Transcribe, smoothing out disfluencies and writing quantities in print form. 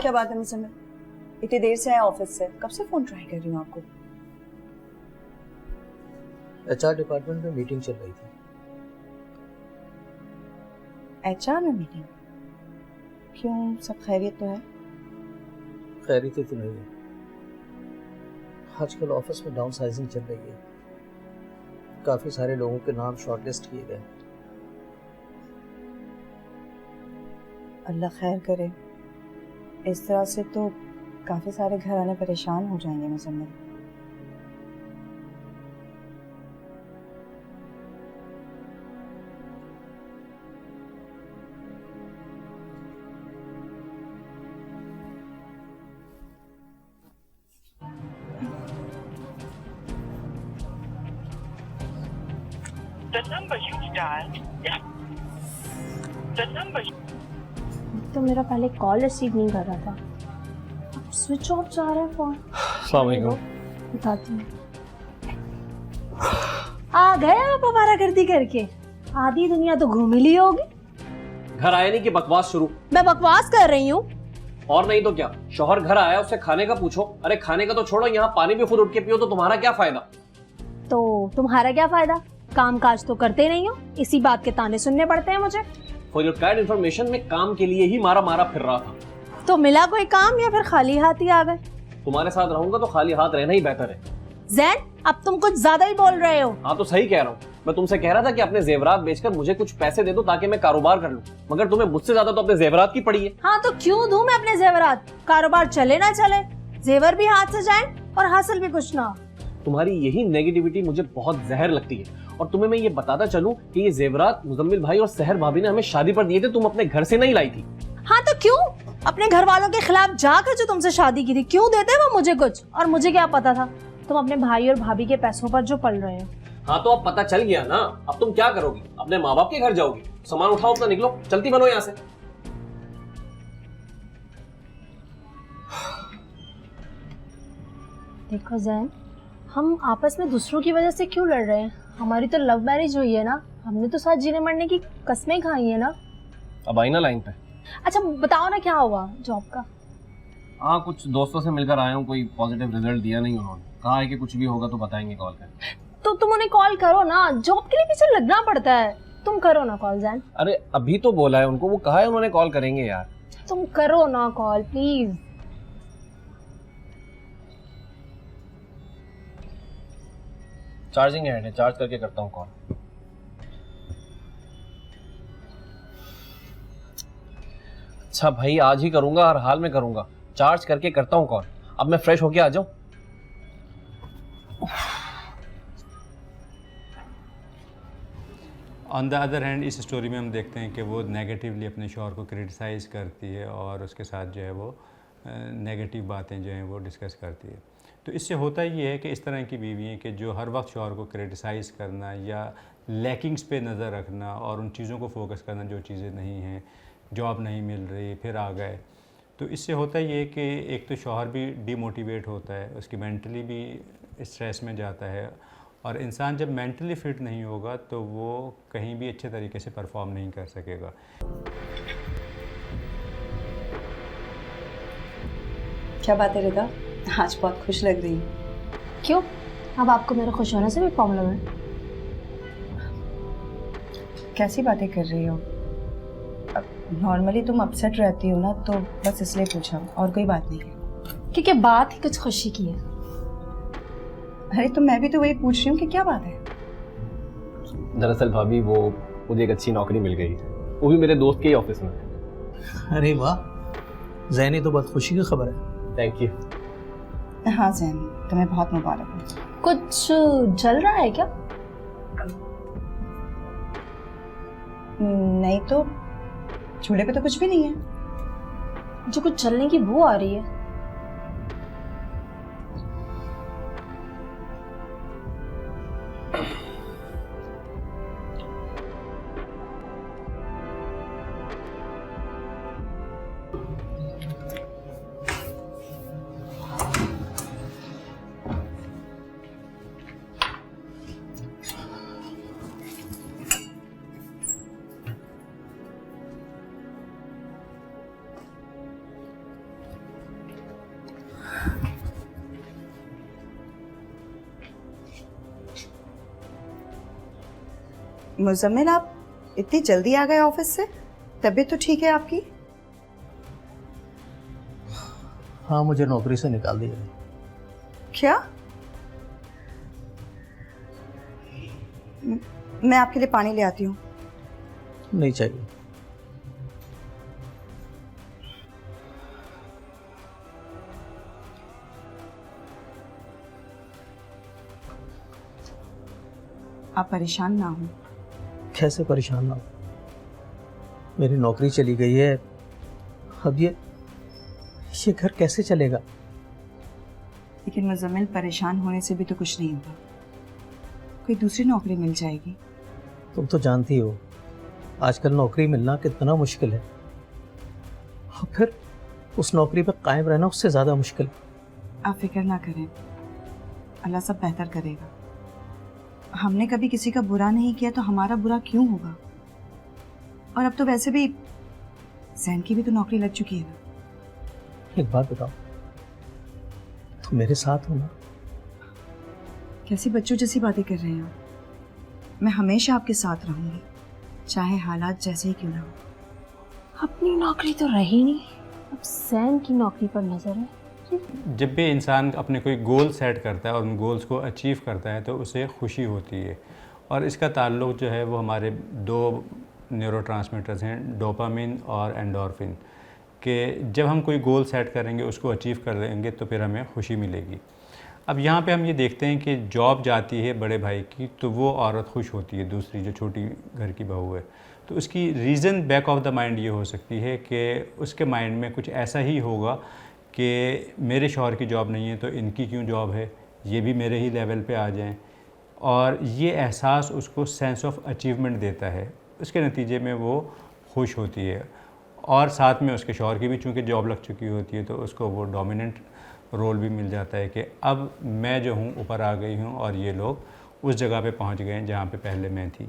क्या बात है मुसम्मिल? इतनी देर से आए ऑफिस से, कब से फोन ट्राई कर रही हूँ आपको। एचआर डिपार्टमेंट में मीटिंग चल रही थी। एचआर में मीटिंग? क्यों, सब खैरियत तो है? खैरियत तो नहीं है, आजकल ऑफिस में डाउन साइजिंग चल रही है। काफी सारे लोगों के नाम शॉर्टलिस्ट किए गए। अल्लाह खैर करे। इस तरह से तो काफी सारे घराने परेशान हो जाएंगे मुसम्मिल। The number you dialed, the number. तो मेरा पहले कॉल रिसीव नहीं कर रहा था, अब स्विच ऑफ जा रहा है फोन। अस्सलाम वालेकुम। बताती हूँ। आ गए आप आवारागर्दी करके? आधी दुनिया तो घूम ही ली होगी। घर आए नहीं कि बकवास शुरू? मैं बकवास कर रही हूँ। और नहीं तो क्या, शौहर घर आया उससे खाने का पूछो। अरे खाने का तो छोड़ो, यहाँ पानी भी खुद उठ के पियो तो तुम्हारा क्या फायदा? तो तुम्हारा क्या फायदा? काम काज तो करते नहीं हो, इसी बात के ताने सुनने पड़ते हैं मुझे। फॉर योर काइंड इन्फॉर्मेशन, में काम के लिए ही मारा मारा फिर रहा था। तो मिला कोई काम या फिर खाली हाथ ही आ गए? तुम्हारे साथ रहूंगा तो खाली हाथ रहना ही बेहतर है। जैन, अब तुम कुछ ज्यादा ही बोल रहे हो। हाँ तो सही कह रहा हूँ। मैं तुमसे कह रहा था कि अपने जेवरात बेचकर मुझे कुछ पैसे दे दो ताकि मैं कारोबार कर लूँ, मगर तुम्हें मुझसे ज्यादा तो अपने जेवरात की पड़ी है। हाँ तो क्यों दूं मैं अपने जेवरात? कारोबार चले ना चले, जेवर भी हाथ से जाए और हासिल भी कुछ ना हो। तुम्हारी यही नेगेटिविटी मुझे बहुत जहर लगती है। और तुम्हें मैं ये बताता चलूं कि ये जेवरात मुजम्मिल भाई और सहर भाभी ने हमें शादी पर दिए थे, तुम अपने घर से नहीं लाई थी। हाँ तो क्यों? अपने घर वालों के खिलाफ जाकर जो तुमसे शादी की थी, क्यों देते वो मुझे कुछ? और मुझे क्या पता था तुम अपने भाई और भाभी के पैसों पर जो पल रहे हो। हाँ तो अब पता चल गया ना, अब तुम क्या करोगी? अपने माँ बाप के घर जाओगी? सामान उठाओ अपना, निकलो, चलती बनो यहाँ से। देखो जैन, हम आपस में दूसरों की वजह से क्यों लड़ रहे हैं? हमारी तो लव मैरिज हुई है ना, हमने तो साथ जीने मरने की कस्में खाई है ना। अब आई ना लाइन पे। अच्छा बताओ ना, क्या हुआ जॉब का? हाँ, कुछ दोस्तों से मिलकर आया हूँ, कोई पॉजिटिव रिजल्ट दिया नहीं उन्होंने। कहा है कि कुछ भी होगा तो बताएंगे कॉल करके। तो तुम उन्हें कॉल करो ना, जॉब के लिए पीछे लगना पड़ता है। तुम करो ना कॉल जैन। अरे अभी तो बोला है उनको, वो कहा है उन्होंने कॉल करेंगे यार। तुम करो ना कॉल प्लीज। चार्जिंग है, चार्ज करके करता हूँ कॉल। अच्छा भाई, आज ही करूंगा, हर हाल में करूंगा। चार्ज करके करता हूँ कॉल। अब मैं फ्रेश होके आ जाऊं। ऑन द अदर हैंड इस स्टोरी में हम देखते हैं कि वो नेगेटिवली अपने शौहर को क्रिटिसाइज़ करती है और उसके साथ जो है वो नेगेटिव बातें जो हैं वो डिस्कस करती है। तो इससे होता ये है कि इस तरह की बीवी हैं कि जो हर वक्त शौहर को क्रिटिसाइज़ करना या लैकिंग्स पे नज़र रखना और उन चीज़ों को फोकस करना जो चीज़ें नहीं हैं, जॉब नहीं मिल रही, फिर आ गए। तो इससे होता ये है कि एक तो शौहर भी डीमोटिवेट होता है, उसकी मेंटली भी स्ट्रेस में जाता है, और इंसान जब मेंटली फिट नहीं होगा तो वो कहीं भी अच्छे तरीके से परफॉर्म नहीं कर सकेगा। क्या बात है रिदा, आज बहुत खुश लग रही है। क्यों? अब आपको मेरे खुश होने से भी प्रॉब्लम है? कैसी बातें कर रही हो? नॉर्मली तुम अपसेट रहती हो ना, तो बस इसलिए पूछा, और कोई बात नहीं है। क्योंकि बात ही कुछ खुशी की है। अरे तो मैं भी तो वही पूछ रही हूँ कि क्या बात है। दरअसल भाभी, वो मुझे एक अच्छी नौकरी मिल गई, वो भी मेरे दोस्त के ही ऑफिस में। अरे वाह, ज़ैनी तो बहुत खुशी की खबर है। Thank you. हाँ जैन, तुम्हें बहुत मुबारक हो। कुछ जल रहा है क्या? नहीं तो, चूल्हे पे तो कुछ भी नहीं है। जो कुछ जलने की बू आ रही है। मुजम्मिल, आप इतनी जल्दी आ गए ऑफिस से? तबीयत तो ठीक है आपकी? हाँ, मुझे नौकरी से निकाल दिया है। क्या? मैं आपके लिए पानी ले आती हूँ। नहीं चाहिए। आप परेशान ना हो। कैसे परेशान ना हो? मेरी नौकरी चली गई है, अब ये घर कैसे चलेगा? लेकिन मुजम्मिल, परेशान होने से भी तो कुछ नहीं होगा, कोई दूसरी नौकरी मिल जाएगी। तुम तो जानती हो आजकल नौकरी मिलना कितना मुश्किल है, और फिर उस नौकरी पर कायम रहना उससे ज़्यादा मुश्किल। आप फिक्र ना करें, अल्लाह सब बेहतर करेगा। हमने कभी किसी का बुरा नहीं किया तो हमारा बुरा क्यों होगा? और अब तो वैसे भी जैन की भी तो नौकरी लग चुकी है ना। एक बात बताओ, तुम मेरे साथ हो ना? कैसी बच्चों जैसी बातें कर रहे हैं आप? मैं हमेशा आपके साथ रहूंगी, चाहे हालात जैसे ही क्यों ना हो। अपनी नौकरी तो रही नहीं, अब सैन की नौकरी पर नजर है। जब भी इंसान अपने कोई गोल सेट करता है और उन गोल्स को अचीव करता है तो उसे खुशी होती है, और इसका ताल्लुक जो है वो हमारे दो न्यूरोट्रांसमीटर्स हैं, डोपामिन और एंडोर्फिन, कि जब हम कोई गोल सेट करेंगे, उसको अचीव कर लेंगे तो फिर हमें खुशी मिलेगी। अब यहाँ पे हम ये देखते हैं कि जॉब जाती है बड़े भाई की तो वो औरत खुश होती है, दूसरी जो छोटी घर की बहू है, तो उसकी reason back of the mind ये हो सकती है कि उसके माइंड में कुछ ऐसा ही होगा कि मेरे शौहर की जॉब नहीं है तो इनकी क्यों जॉब है, ये भी मेरे ही लेवल पे आ जाएं, और ये एहसास उसको सेंस ऑफ अचीवमेंट देता है। उसके नतीजे में वो खुश होती है, और साथ में उसके शौहर की भी चूँकि जॉब लग चुकी होती है तो उसको वो डोमिनेंट रोल भी मिल जाता है कि अब मैं जो हूँ ऊपर आ गई हूँ और ये लोग उस जगह पे पहुँच गए हैं जहाँ पे पहले मैं थी।